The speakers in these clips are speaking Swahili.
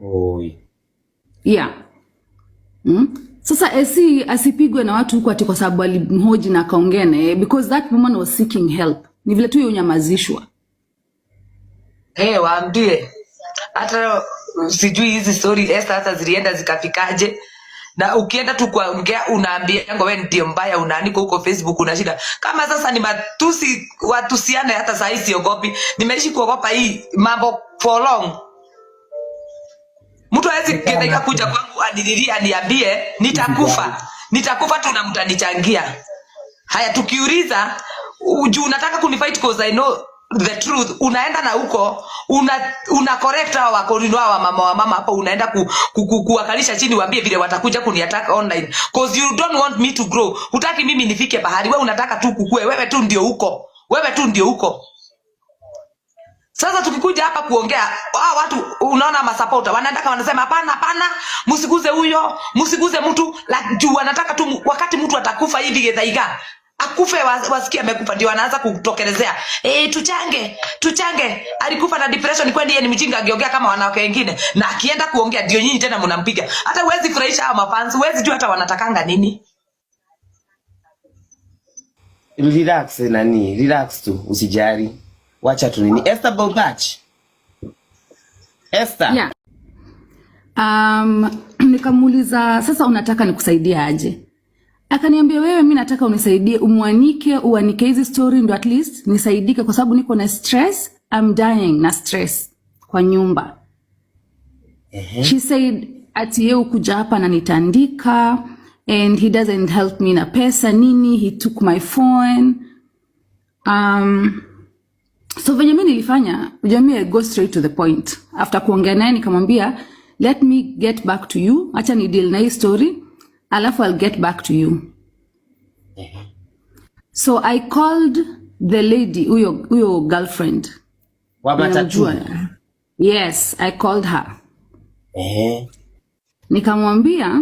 Oi. Yeah. Sasa asipigwe na watu huko ati kwa sababu alimhoji na akaongea naye, because that woman was seeking help. Ni vile tu unyamazishwa. Waambie hata sijui hizi story Esther hata zilienda zikafikaje. Na ukienda tu kuongea unaambia wewe ndio mbaya, unaandika huko Facebook una shida. Kama sasa ni matusi watusiane, hata saa hii siogopi. Nimeishi kuogopa hii mambo for long. Mtu hawezi kenda kuja kwangu adililia aniambie nitakufa. Nitakufa tu na mtanichangia. Haya tukiuliza unataka kunifight cause I know the truth, unaenda na huko una correct hao wakorinwa wa mama hapo, unaenda kuwakalisha chini waambie vile watakuja kuniattack online cause you don't want me to grow. Hutaki mimi nifike bahari, wewe unataka tu kukue, wewe tu ndio huko. Sasa tukikuja hapa kuongea watu unaona masupporter wanataka wanasema hapana msiguze huyo, msiguze mtu juu wanataka tu wakati mtu atakufa hivi gedhaiga akufe wasikia amekufa ndio wanaanza kutokelezea tuchange alikufa na depression, kwani yeye ni mjinga angeongea kama wanawake wengine, na akienda kuongea ndio nyinyi tena mnampiga. Hata huwezi furahisha hao mafans, huwezi jua hata wanatakanga nini. Relax tu, usijali. Wacha tu nini. Esther Bogach. Esther. Yeah. Nikamuuliza sasa unataka nikusaidie aje? Akaniambia wewe, mimi nataka unisaidie uanike hizi story ndo at least nisaidike kwa sababu niko na stress. I'm dying na stress kwa nyumba. She said ati yeye kuja hapa na nitaandika and he doesn't help me na pesa nini, he took my phone. So venye mimi nilifanya, ujamii I go straight to the point. After kuongea naye nikamwambia let me get back to you, acha ni deal na hii story alafu I'll get back to you. So I called the lady, huyo girlfriend. Wamatatu. Yes, I called her. Nikamwambia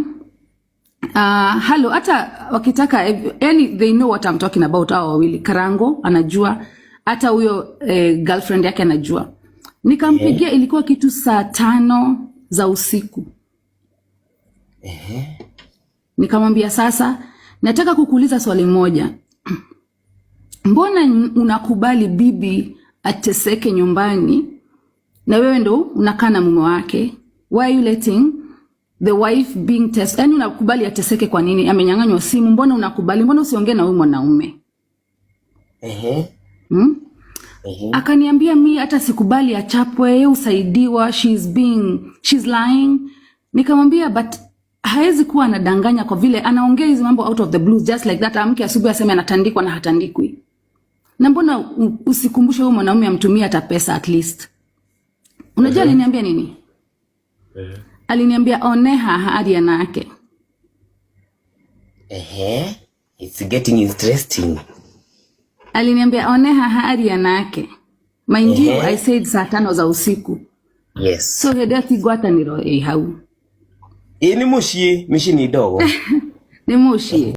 hello, hata wakitaka yani they know what I'm talking about. Hao wawili Karango anajua, hata huyo girlfriend yake anajua. Nikampigia ilikuwa kitu saa 5 za usiku. Nikamwambia sasa nataka kukuuliza swali moja. Mbona unakubali bibi ateseke nyumbani na wewe ndo unakaa na mume wake? Why are you letting the wife being tested? Yani unakubali ateseke kwa nini? Amenyang'anywa simu, mbona unakubali? Mbona usiongee na huyo mwanaume? Akaniambia mimi hata sikubali achapwe, yeye usaidiwa, she's lying. Nikamwambia but haezi kuwa anadanganya kwa vile anaongea hizo mambo out of the blues just like that. Amke asubuhi aseme anatandikwa na hatandikwi. Na mbona usikumbushe huyo mwanaume amtumie hata pesa at least? Unajua aliniambia nini? Aliniambia oneha hadi yanake. It's getting interesting. Aliniambia oneha hadi yanake. Mind you, I said saa 5 za usiku. Yes. So hedati gwata niro hau. Ni mushie, mishi ni dogo. Ni mushie.